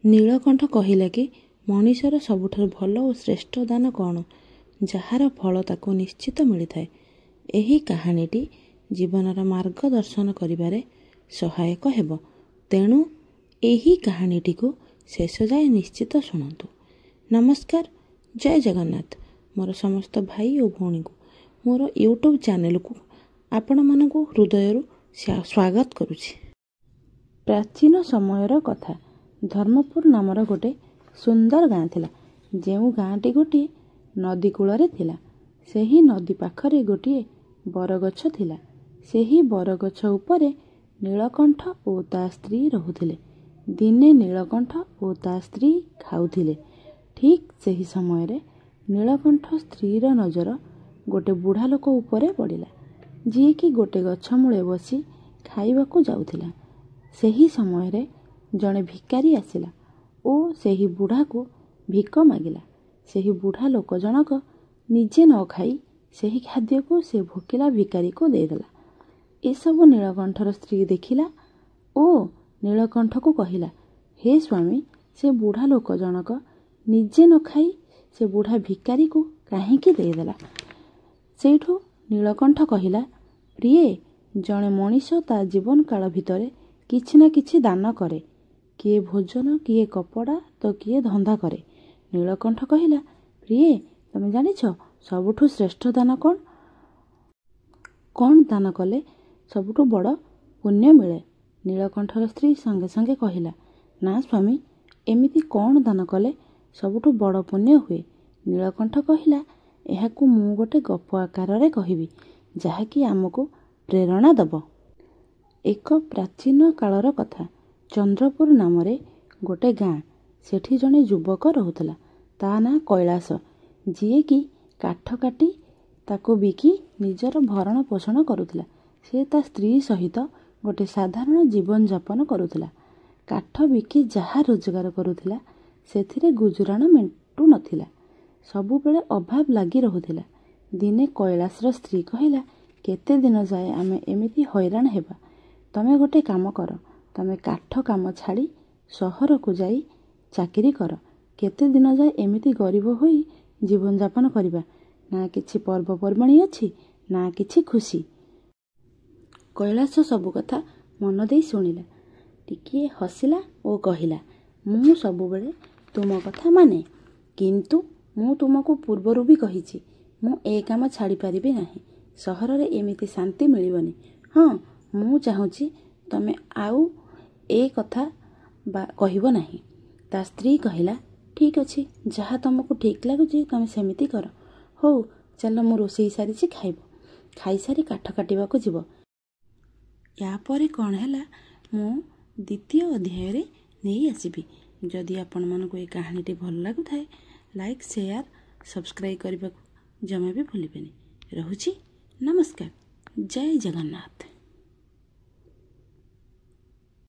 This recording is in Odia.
ନୀଳକଣ୍ଠ କହିଲା କି ମଣିଷର ସବୁଠାରୁ ଭଲ ଓ ଶ୍ରେଷ୍ଠ ଦାନ କ'ଣ? ଯାହାର ଫଳ ତାକୁ ନିଶ୍ଚିତ ମିଳିଥାଏ। ଏହି କାହାଣୀଟି ଜୀବନର ମାର୍ଗଦର୍ଶନ କରିବାରେ ସହାୟକ ହେବ। ତେଣୁ ଏହି କାହାଣୀଟିକୁ ଶେଷ ଯାଏ ନିଶ୍ଚିତ ଶୁଣନ୍ତୁ। ନମସ୍କାର, ଜୟ ଜଗନ୍ନାଥ। ମୋର ସମସ୍ତ ଭାଇ ଓ ଭଉଣୀଙ୍କୁ ମୋର ୟୁଟ୍ୟୁବ୍ ଚ୍ୟାନେଲକୁ ଆପଣମାନଙ୍କୁ ହୃଦୟରୁ ସ୍ୱାଗତ କରୁଛି। ପ୍ରାଚୀନ ସମୟର କଥା। ଧର୍ମପୁର ନାମର ଗୋଟେ ସୁନ୍ଦର ଗାଁ ଥିଲା। ଯେଉଁ ଗାଁଟି ଗୋଟିଏ ନଦୀ କୂଳରେ ଥିଲା। ସେହି ନଦୀ ପାଖରେ ଗୋଟିଏ ବରଗଛ ଥିଲା। ସେହି ବରଗଛ ଉପରେ ନୀଳକଣ୍ଠ ଓ ତା ସ୍ତ୍ରୀ ରହୁଥିଲେ। ଦିନେ ନୀଳକଣ୍ଠ ଓ ତା ସ୍ତ୍ରୀ ଖାଉଥିଲେ। ଠିକ୍ ସେହି ସମୟରେ ନୀଳକଣ୍ଠ ସ୍ତ୍ରୀର ନଜର ଗୋଟେ ବୁଢ଼ା ଲୋକ ଉପରେ ପଡ଼ିଲା, ଯିଏକି ଗୋଟେ ଗଛ ମୂଳେ ବସି ଖାଇବାକୁ ଯାଉଥିଲା। ସେହି ସମୟରେ ଜଣେ ଭିକାରୀ ଆସିଲା ଓ ସେହି ବୁଢ଼ାକୁ ଭିକ ମାଗିଲା। ସେହି ବୁଢ଼ା ଲୋକ ଜଣକ ନିଜେ ନ ଖାଇ ସେହି ଖାଦ୍ୟକୁ ସେ ଭୋକିଲା ଭିକାରୀକୁ ଦେଇଦେଲା। ଏସବୁ ନୀଳକଣ୍ଠର ସ୍ତ୍ରୀ ଦେଖିଲା ଓ ନୀଳକଣ୍ଠକୁ କହିଲା, ହେ ସ୍ୱାମୀ, ସେ ବୁଢ଼ା ଲୋକ ଜଣକ ନିଜେ ନ ଖାଇ ସେ ବୁଢ଼ା ଭିକାରୀକୁ କାହିଁକି ଦେଇଦେଲା? ସେଇଠୁ ନୀଳକଣ୍ଠ କହିଲା, ପ୍ରିୟେ, ଜଣେ ମଣିଷ ତା ଜୀବନ କାଳ ଭିତରେ କିଛି ନା କିଛି ଦାନ କରେ। କିଏ ଭୋଜନ, କିଏ କପଡ଼ା ତ କିଏ ଧନ୍ଦା କରେ। ନୀଳକଣ୍ଠ କହିଲା, ପ୍ରିୟେ, ତମେ ଜାଣିଛ ସବୁଠୁ ଶ୍ରେଷ୍ଠ ଦାନ କ'ଣ? କ'ଣ ଦାନ କଲେ ସବୁଠୁ ବଡ଼ ପୁଣ୍ୟ ମିଳେ? ନୀଳକଣ୍ଠର ସ୍ତ୍ରୀ ସଙ୍ଗେ ସଙ୍ଗେ କହିଲା, ନା ସ୍ୱାମୀ, ଏମିତି କ'ଣ ଦାନ କଲେ ସବୁଠୁ ବଡ଼ ପୁଣ୍ୟ ହୁଏ? ନୀଳକଣ୍ଠ କହିଲା, ଏହାକୁ ମୁଁ ଗୋଟେ ଗପ ଆକାରରେ କହିବି, ଯାହାକି ଆମକୁ ପ୍ରେରଣା ଦେବ। ଏକ ପ୍ରାଚୀନ କାଳର କଥା। ଚନ୍ଦ୍ରପୁର ନାମରେ ଗୋଟେ ଗାଁ। ସେଠି ଜଣେ ଯୁବକ ରହୁଥିଲା। ତା ନାଁ କୈଳାସ, ଯିଏକି କାଠ କାଟି ତାକୁ ବିକି ନିଜର ଭରଣ ପୋଷଣ କରୁଥିଲା। ସେ ତା ସ୍ତ୍ରୀ ସହିତ ଗୋଟେ ସାଧାରଣ ଜୀବନଯାପନ କରୁଥିଲା। କାଠ ବିକି ଯାହା ରୋଜଗାର କରୁଥିଲା, ସେଥିରେ ଗୁଜୁରାଣ ମେଣ୍ଟୁ ନଥିଲା। ସବୁବେଳେ ଅଭାବ ଲାଗି ରହୁଥିଲା। ଦିନେ କୈଳାସର ସ୍ତ୍ରୀ କହିଲା, କେତେ ଦିନ ଯାଏ ଆମେ ଏମିତି ହଇରାଣ ହେବା? ତମେ ଗୋଟେ କାମ କର, ତମେ କାଠ କାମ ଛାଡ଼ି ସହରକୁ ଯାଇ ଚାକିରି କର। କେତେ ଦିନ ଯାଏ ଏମିତି ଗରିବ ହୋଇ ଜୀବନଯାପନ କରିବା? ନା କିଛି ପର୍ବପର୍ବାଣୀ ଅଛି, ନା କିଛି ଖୁସି। କୈଳାସ ସବୁ କଥା ମନ ଦେଇ ଶୁଣିଲା। ଟିକିଏ ହସିଲା ଓ କହିଲା, ମୁଁ ସବୁବେଳେ ତୁମ କଥା ମାନେ, କିନ୍ତୁ ମୁଁ ତୁମକୁ ପୂର୍ବରୁ ବି କହିଛି, ମୁଁ ଏ କାମ ଛାଡ଼ିପାରିବି ନାହିଁ। ସହରରେ ଏମିତି ଶାନ୍ତି ମିଳିବନି। ହଁ, ମୁଁ ଚାହୁଁଛି ତମେ ଆଉ ଏ କଥା କହିବ ନାହିଁ। ତା ସ୍ତ୍ରୀ କହିଲା, ଠିକ୍ ଅଛି, ଯାହା ତମକୁ ଠିକ୍ ଲାଗୁଛି ତମେ ସେମିତି କର। ହଉ ଚାଲ, ମୁଁ ରୋଷେଇ ସାରିଛି, ଖାଇବ। ଖାଇସାରି କାଠ କାଟିବାକୁ ଯିବ। ୟାପରେ କ'ଣ ହେଲା ମୁଁ ଦ୍ୱିତୀୟ ଅଧ୍ୟାୟରେ ନେଇ ଆସିବି। ଯଦି ଆପଣମାନଙ୍କୁ ଏ କାହାଣୀଟି ଭଲ ଲାଗୁଥାଏ, ଲାଇକ୍, ସେୟାର, ସବସ୍କ୍ରାଇବ୍ କରିବାକୁ ଜମା ବି ଭୁଲିବେନି। ରହୁଛି, ନମସ୍କାର, ଜୟ ଜଗନ୍ନାଥ।